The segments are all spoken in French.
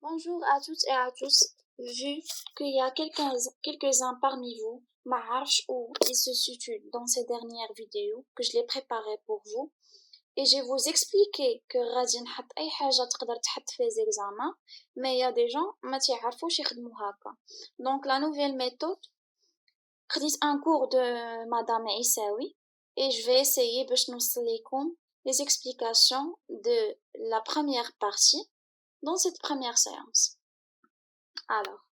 Bonjour à toutes et à tous. Vu qu'il y a quelques-uns parmi vous, m'arrachent où ils se situent dans ces dernières vidéos que je l'ai préparées pour vous, et je vais vous expliquer que غادي نحط أي حاجة تقدر تحط في les examens, mais il y a des gens ما تعرفوش يخدموا هكا. Donc la nouvelle méthode, خديت un cours de Madame Issaoui et je vais essayer باش نوصل لكم les explications de la première partie dans cette première séance. Alors,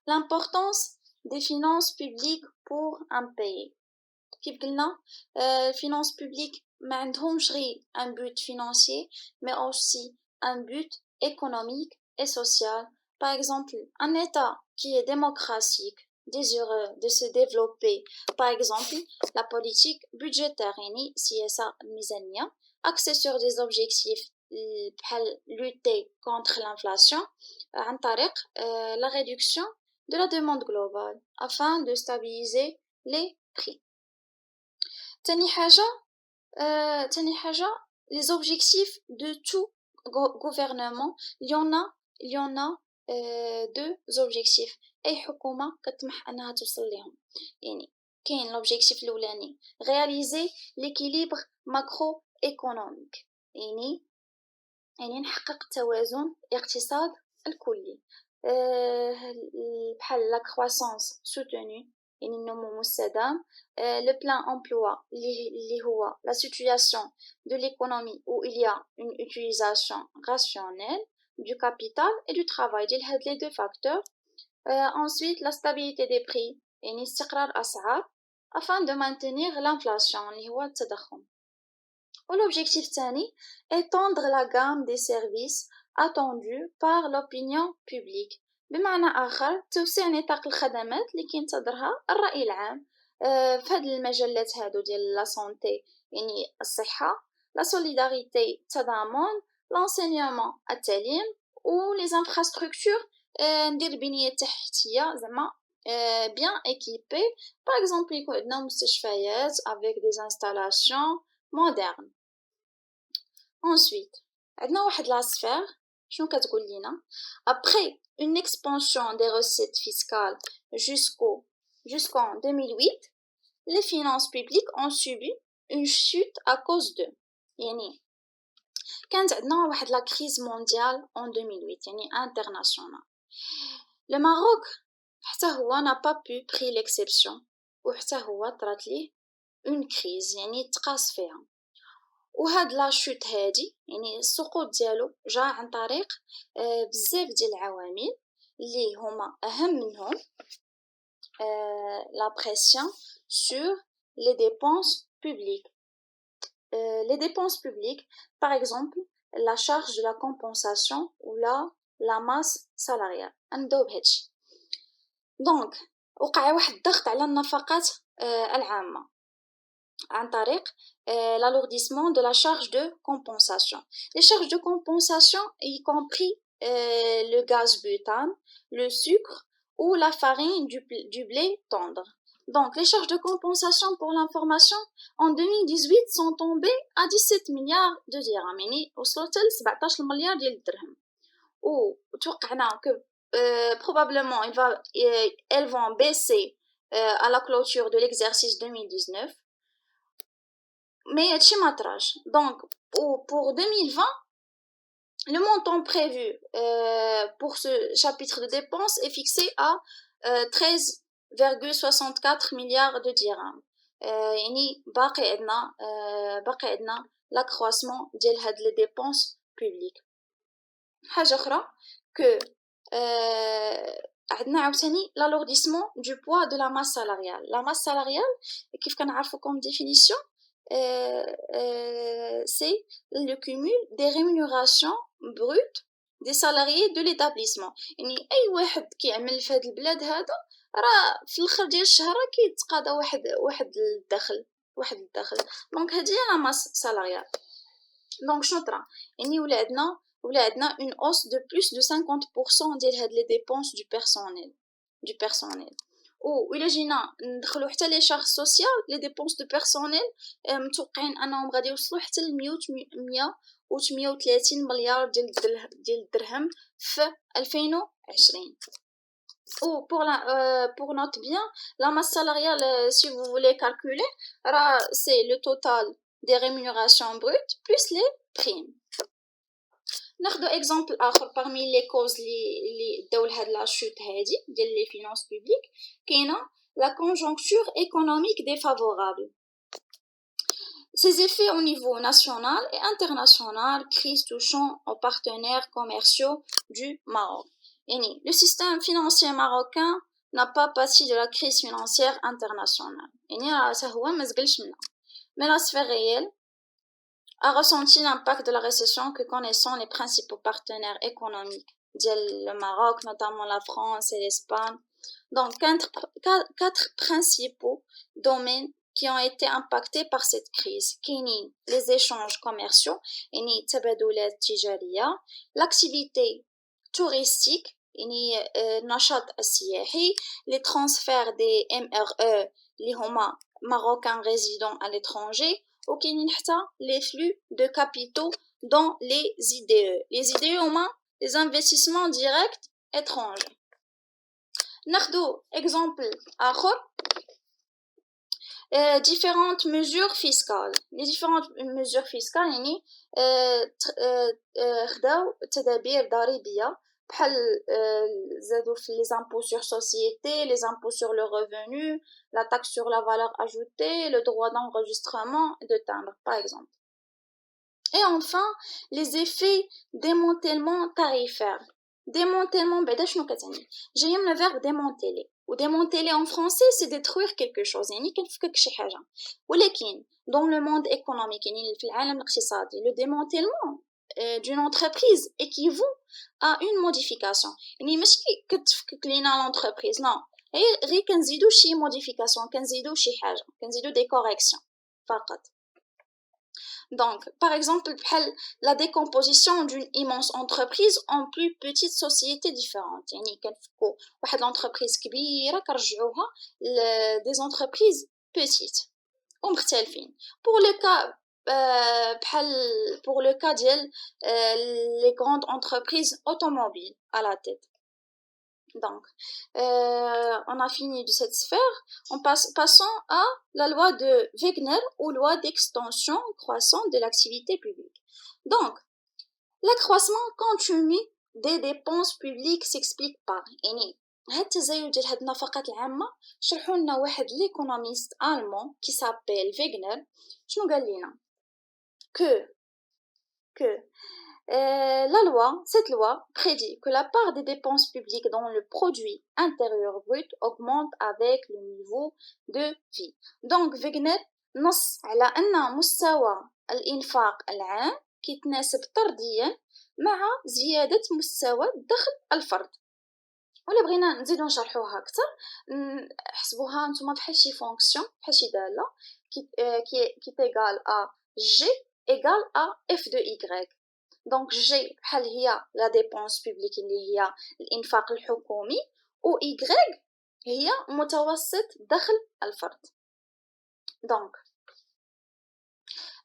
l'importance des finances publiques pour un pays. كيف قلنا, finances publiques ما عندهمش غير un but financier, mais aussi un but économique et social. Par exemple, un État qui est démocratique, désireux de se développer, par exemple, la politique budgétaire, CSA الميزانية, axée sur des objectifs بحال lutter contre l'inflation عن طريق la réduction de la demande globale afin de stabiliser les prix. تاني حاجة les objectifs de tout gouvernement, il y en a deux objectifs. أي حكومة كتطمح أنها توصل لهم. يعني كاين l'objectif الأولاني réaliser l'équilibre macroéconomique. يعني نحقق توازن الاقتصاد الكلي. بحال la croissance soutenue, يعني النمو مستدام. Le plein emploi, اللي هو la situation de l'économie où il y a une utilisation rationnelle du capital et du travail. ديال هاد les deux facteurs. Ensuite, la stabilité des prix, يعني استقرار أسعار afin de maintenir l'inflation, اللي هو التضخم. L'objectif الثاني, étendre la gamme des services attendus par l'opinion publique. بمعنى آخر, توسيع نطاق الخدمات اللي كينتظرها الرأي العام في هاد المجالات هادو ديال la santé, يعني الصحة, la solidarité, التضامن, l'enseignement, التعليم, ou les infrastructures, ندير البنية التحتية زعما bien équipées. Par exemple, يكون عندنا مستشفيات avec des installations moderne. Ensuite, عندنا واحد la sphère, شنو كتقول لينا? Après une expansion des recettes fiscales jusqu'en 2008, les finances publiques ont subi une chute à cause de. يعني كانت عندنا واحد la crise mondiale en 2008, يعني internationale. Le Maroc حتى هو n'a pas pu pris l'exception, وحتى هو طرات ليه une crise, يعني تقاس فيها. وهاد لا شوت هادي, يعني السقوط ديالو جا عن طريق بزاف ديال العوامل اللي هما اهم منهم la pression sur les dépenses publiques. Les dépenses publiques, par exemple, la charge de la compensation ou la masse salariale. نبداو بهادشي. Donc وقع واحد الضغط على النفقات العامة عن طريق l'alourdissement de la charge de compensation. Les charges de compensation, y compris le gaz butane, le sucre ou la farine du blé tendre. Donc, les charges de compensation pour l'information en 2018 sont tombées à 17 milliards de dirhams. يعني وصلت ل 17 مليار ديال الدرهم. وتوقعنا que probablement elles vont baisser à la clôture de l'exercice 2019. Mais هادشي ما طراش. Donc pour 2020, le montant prévu pour ce chapitre de dépenses est fixé à 13,64 milliards de dirhams. يعني باقي عندنا l'accroissement ديال هاد les dépenses publiques. حاجة أخرى que عندنا عاوتاني l'alourdissement du poids de la masse salariale. La masse salariale, كيف كنعرفو comme définition, c'est le cumul des rémunérations brutes des salariés de l'établissement. يعني اي واحد كيعمل في هذا البلاد هذا راه في الاخر ديال الشهر كيتقاضى واحد الدخل. دونك هذه هي لا ماس سالاريال. دونك شنو طرا, يعني ولا عندنا une hausse de plus de 50% ديال هاد les dépenses du personnel. وإلا جينا ندخلو حتى لي شارج سوسيال, لي ديبونس دو بيرسونيل متوقعين انهم غادي يوصلوا حتى ل 100 و830 مليار ديال الدرهم في 2020. Ou pour notre bien, la masse salariale, si vous voulez calculer, c'est le total des rémunérations brutes plus les primes. ناخذ exemple آخر parmi les causes اللي داو لهاد la chute هادي ديال les finances publiques كاينه la conjoncture économique défavorable. Ces effets au niveau national et international, crise touchant aux partenaires commerciaux du Maroc. Le système financier marocain n'a pas pâti de la crise financière internationale. Mais la sphère réelle a ressenti l'impact de la récession que connaissent les principaux partenaires économiques le Maroc, notamment la France et l'Espagne. Donc, quatre principaux domaines qui ont été impactés par cette crise. Les échanges commerciaux, l'activité touristique, les transferts des MRE, les Marocains résidant à l'étranger, ou les flux de capitaux dans les IDE. Les IDE, les investissements directs étrangers. ناخذ exemple آخر différentes mesures fiscales. Les différentes mesures fiscales يعني خداو تدابير ضريبية بحال زادوا في les impôts sur société, les impôts sur le revenu, la taxe sur la valeur ajoutée, le droit d'enregistrement de timbre par exemple. Et enfin, les effets démantèlement tarifaire. Démantèlement, بعدا شنو كتعني؟ جايه من le verbe démanteler. و démanteler en français c'est détruire quelque chose يعني كنفكك شي حاجه. ولكن dans le monde économique يعني في العالم الاقتصادي le démantèlement d'une entreprise équivaut à une modification. يعني ماشي كتفكك لينا l'entreprise non. غير كنزيدو شي modification, كنزيدو شي حاجه, كنزيدو des corrections فقط. Donc, par exemple, la décomposition d'une immense entreprise en plus petites sociétés différentes. يعني كنفكو واحد l'entreprise كبيرة كنرجعوها des entreprises petites ومختلفين. Pour le cas ديال les grandes entreprises automobiles à la tête. Donc, on a fini de cette sphère. Passons à la loi de Wegener ou loi d'extension croissante de l'activité publique. Donc, l'accroissement continu des dépenses publiques s'explique par هاد التزايد ديال هاد النفقات العامة شرحوا لنا واحد l'économiste allemand qui s'appelle Wegener. شنو قال لنا؟ que cette loi prédit que la part des dépenses publiques dans le produit intérieur brut augmente avec le niveau de vie. Donc, Wegener نص على أن مستوى الإنفاق العام كيتناسب طرديا مع زيادة مستوى دخل الفرد. ولا بغينا نزيدو نشرحوها أكثر حسبوها نتوما بحال شي فونكسيون بحال شي دالة qui est égal à G égale à F de Y. Donc G بحال هي la dépense publique اللي هي الإنفاق الحكومي و Y هي متوسط دخل الفرد. Donc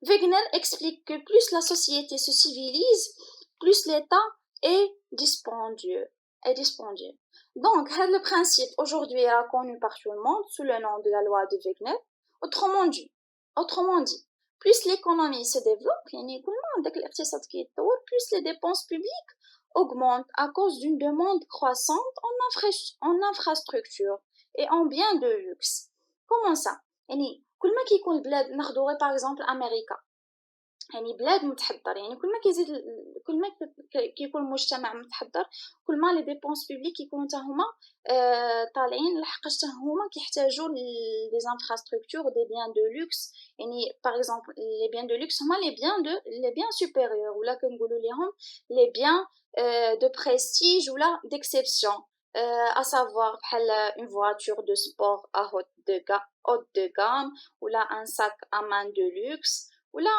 Wegener explique que plus la société se civilise, plus l'État est dispendieux. Donc, le principe aujourd'hui est reconnu par tout le monde sous le nom de la loi de Wegener. Autrement dit, plus l'économie se développe, plus les dépenses publiques augmentent à cause d'une demande croissante en infrastructure et en biens de luxe. Comment ça? كل ما كيكون البلاد ناخذ par exemple أمريكا يعني بلاد متحضر يعني كل ما كيكون المجتمع متحضر كل ما لي ديبونس بوبليك كيكونوا حتى هما طالعين لحقاش حتى هما كيحتاجوا لي انفراستركتور دي بيان دو لوكس يعني باغ اكزومبل لي بيان دو لوكس هما لي بيان سوبيريور ولا كنقولوا ليهم لي بيان دو بريستيج ولا ديكسيبسيون à savoir une voiture de sport à haute de gamme ou là un sac à main de luxe ou là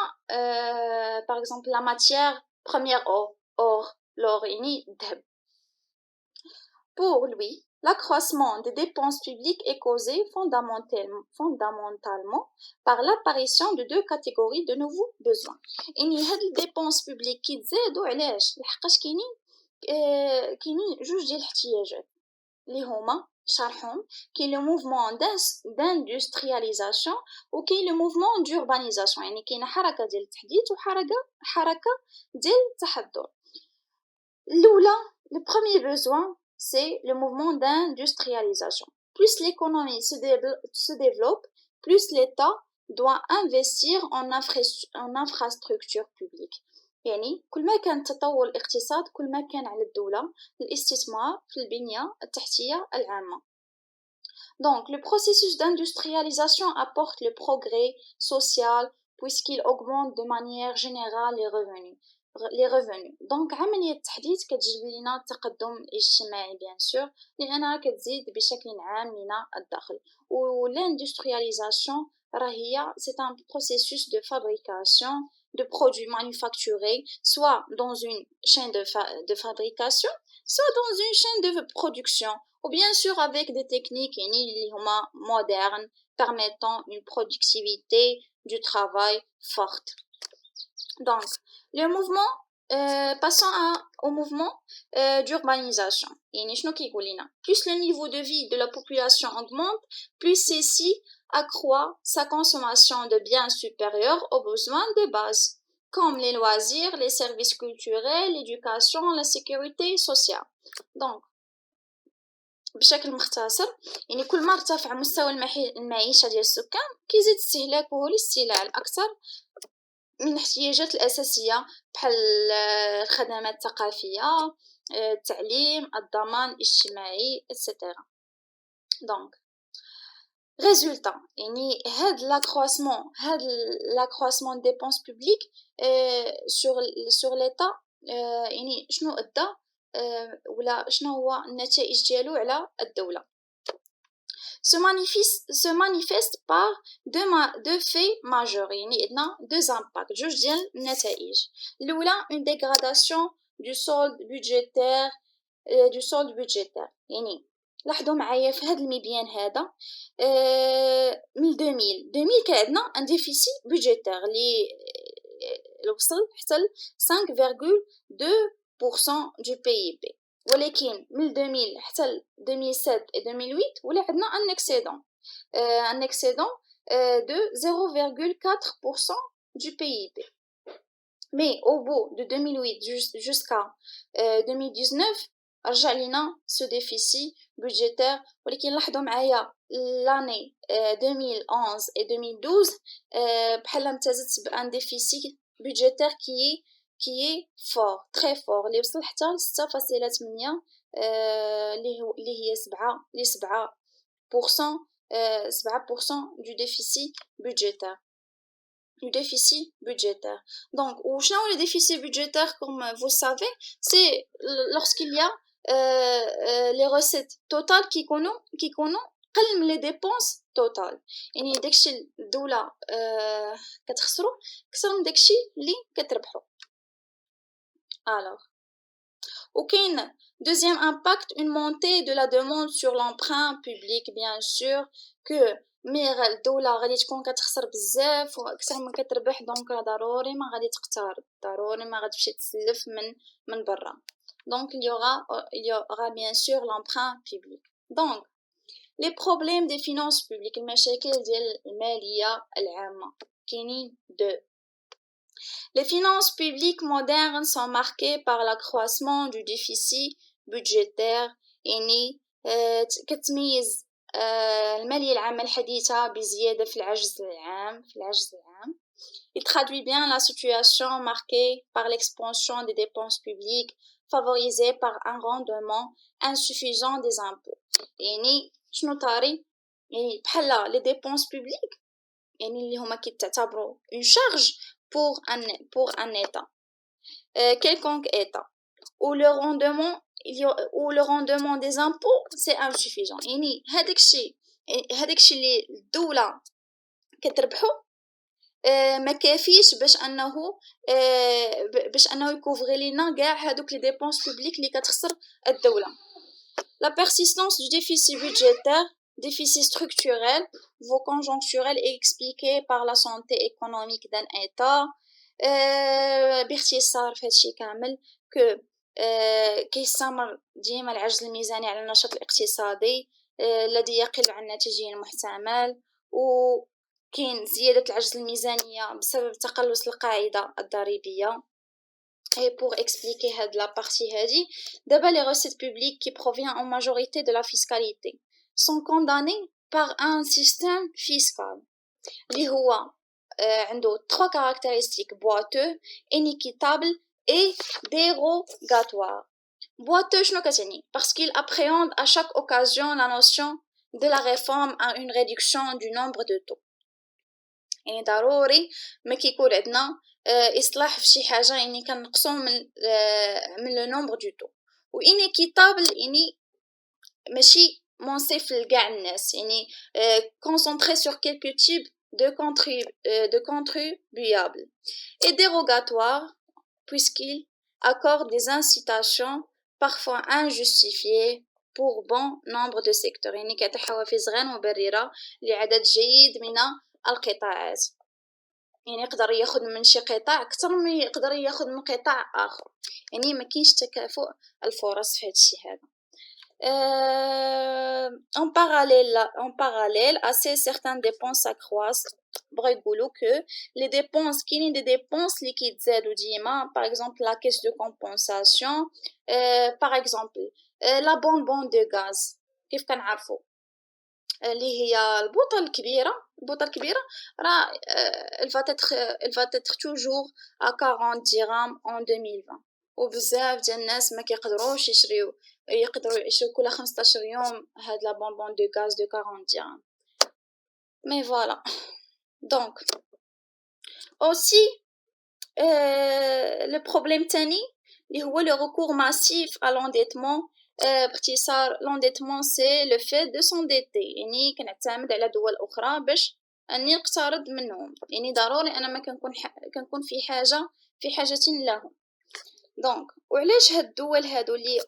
par exemple la matière première or l'or يعني الذهب. Pour lui L'accroissement des dépenses publiques est causé fondamentalement par l'apparition de deux catégories de nouveaux besoins. إني هاد الديبونس بوبليك كي تزادوا علاش؟ لحقاش كاينين جوج ديال الاحتياجات اللي هما شرحهم. كاين لو موفمون d'aindustrialisation وكاين لو موفمون d'urbanisation، يعني كاينه حركه ديال التحديث وحركه ديال التحضر. الاولى le premier besoin c'est le mouvement d'industrialisation. Plus l'économie se développe, plus l'État doit investir en infrastructures publiques. يعني كل ما كان تطور الاقتصاد كل ما كان على الدولة الاستثمار في البنية التحتية العامة. Donc, le processus d'industrialisation apporte le progrès social puisqu'il augmente de manière générale les revenus. Donc عملية التحديث كتجلب لنا التقدم الاجتماعي bien sûr لأنها كتزيد بشكل عام لنا الدخل. و l'industrialisation راهي c'est un processus de fabrication de produits manufacturés soit dans une chaîne de fabrication soit dans une chaîne de production ou bien sûr avec des techniques modernes permettant une productivité du travail forte. Donc, le mouvement, passons au mouvement d'urbanisation. Plus le niveau de vie de la population augmente, plus celle-ci accroît sa consommation de biens supérieurs aux besoins de base, comme les loisirs, les services culturels, l'éducation, la sécurité sociale. Donc, بشكل مختصر يعني كل ما ارتفع مستوى المعيشة ديال السكان كيزيد استهلاكه للسلع الأكثر من الاحتياجات الأساسية بحال الخدمات الثقافية، التعليم، الضمان الاجتماعي etc. Donc résultat يعني هاد l'accroissement des dépenses publiques sur l'état يعني شنو أدى ولا شنو هو النتائج ديالو على الدولة. se manifeste par deux faits majeurs يعني عندنا deux impacts جوج ديال النتائج. الأولى une dégradation du solde budgétaire يعني لاحظوا معايا في هذا المبيان هذا من 2000 كان عندنا ان ديفيسيت بودجيتير اللي وصل حتى ل 5.2% du PIB. ولكن من 2000 حتى ل 2007 و 2008 ولا عندنا ان excédent de 0.4% du PIB. Mais au bout de 2008 jusqu'à 2019 رجع لنا ce déficit budgétaire. ولكن لاحظوا معايا l'année 2011 et 2012 بحال امتازت بان ديفيسيت budgétaire qui est fort très fort اللي وصل حتى ل 6.8 اللي هي 7% du déficit budgétaire. Donc, le déficit budgétaire, comme vous savez, c'est lorsqu'il y a les recettes totales qui connaissent les dépenses totales. يعني داكشي الدولة كتخسرو كثر من داكشي اللي كتربحو. Alors, aucun deuxième impact, une montée de la demande sur l'emprunt public, bien sûr que مي الدولة غادي تكون كتخسر بزاف واكثر من كتربح دونك ضروري ما غادي تقترض ضروري ما غادي تسلف من برا. Donc il y aura bien sûr l'emprunt public. Donc les problèmes des finances publiques المشاكل ديال المالية العامة كاينين deux. Les finances publiques modernes sont marquées par l'accroissement du déficit budgétaire يعني كتميز المالية العامة الحديثة بزيادة في العجز العام. Il traduit bien la situation marquée par l'expansion des dépenses publiques favorisée par un rendement insuffisant des impôts. يعني شنو طاري يعني بحال les dépenses publiques يعني اللي هما كيتعتبروا une charge pour un état quelconque état où le rendement des impôts c'est insuffisant. يعني هذاك الشيء اللي الدولة كتربحو ما كافيش باش انه يكوفري لينا كاع هذوك لي ديبونس بوبليك اللي كتخسر الدولة. La persistance du déficit budgétaire, déficit structurel, voire conjoncturel, est expliquée par la santé économique d'un État. باختصار في هادشي كامل que كيستمر ديما العجز الميزاني على النشاط الاقتصادي الذي يقل عن الناتجية المحتمل، وكاين زيادة العجز الميزانية بسبب تقلص القاعدة الضريبية. Et pour expliquer la partie هذه, d'abord les recettes publiques qui proviennent en majorité de la fiscalité sont condamnées par un système fiscal اللي هو عنده trois caractéristiques: boiteux, inéquitable et dérogatoire. Boiteux شنو كتعني؟ Parce qu'il appréhende à chaque occasion la notion de la réforme à une réduction du nombre de taux. يعني ضروري ما كيكون عندنا اصلاح في شي حاجه، يعني كنقصوا من لو نومبر دو تو. و انيكيتابل يعني ماشي منصف لكاع الناس، يعني concentré sur quelques types de contribuables. Et dérogatoire puisqu'il accorde des incitations parfois injustifiées pour bon nombre de secteurs، يعني كيعطي حوافز غير مبرره لعدد جيد من القطاعات. يعني يقدر ياخذ من شي قطاع اكثر من يقدر ياخذ من قطاع اخر، يعني ما كاينش تكافؤ الفرص في هذا الشيء هذا. en parallèle à ces certaines dépenses s'accroissent. بغا يقولوا que les dépenses كاينين des dépenses اللي كيتزادوا ديما. par exemple la caisse de compensation, par exemple la bonbonne de gaz كيف كنعرفوا اللي هي البوطه الكبيره راه elle va être toujours à 40 dirhams en 2020. وبزاف ديال الناس ما كيقدروش يقدروا يشريو كل 15 يوم هاد لا بونبون دو غاز دو 40 dirhams. mais voilà. donc aussi le problème تاني اللي هو le recours massif à l'endettement. باختصار l'endettement c'est le fait de s'endetter، يعني كنعتمد على دول اخرى باش اني نقترض منهم، يعني ضروري انا ما كنكون في حاجه لهم. دونك وعلاش هاد الدول هادو اللي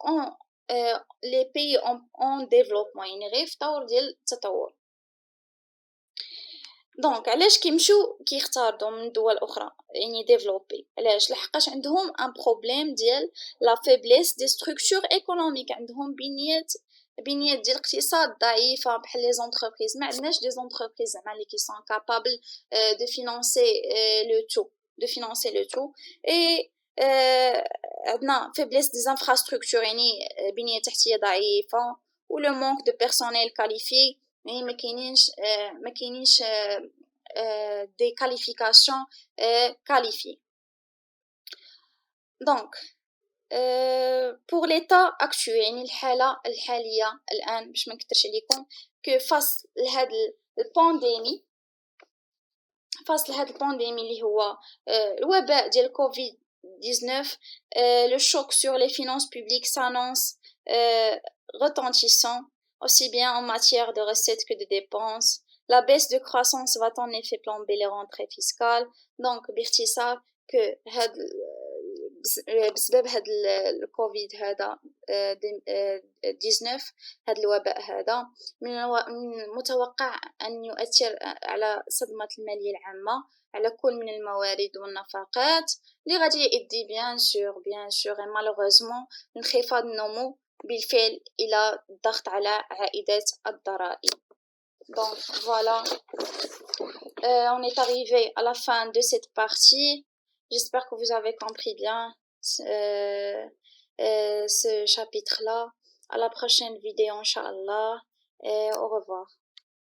لي بي اون ديفلوبمون، يعني غير في طور ديال التطور، دونك علاش كيمشيو كيختاروا من دول اخرى يعني ديفلوبي؟ علاش؟ لحقاش عندهم ان بروبليم ديال لا فيبليس دي ستركتور ايكونوميك، عندهم بنيات ديال الاقتصاد ضعيفه بحال لي زونتربريز. ما عندناش دي زونتربريز زعما اللي كي سون كابابل دو فينانسي لو تو اي عندنا فيبليس دي انفراستركتور، يعني بنيه تحتيه ضعيفه، و لو مونك دو بيرسونيل كاليفي، يعني ما كاينينش دي كاليفيكاسيون كاليفي. دونك pour l'état actuel، يعني الحاله الحاليه الان باش ما نكثرش عليكم، كو فاس لهاد البانديمي اللي هو الوباء ديال كوفيد 19، le choc sur les finances publiques s'annonce retentissant aussi bien en matière de recettes que de dépenses. La baisse de croissance va en effet plomber les rentrées fiscales. Donc باختصار que بسبب هاد الكوفيد هذا 19، هاد الوباء هذا من المتوقع أن يؤثر على صدمة المالية العامة على كل من الموارد والنفقات، اللي غادي يؤدي بيان سور et malheureusement لانخفاض النمو بالفعل إلى الضغط على عائدات الضرائب. Donc voilà, on est arrivé à la fin de cette partie. J'espère que vous avez compris bien ce chapitre-là. À la prochaine vidéo, Inch'Allah, et au revoir.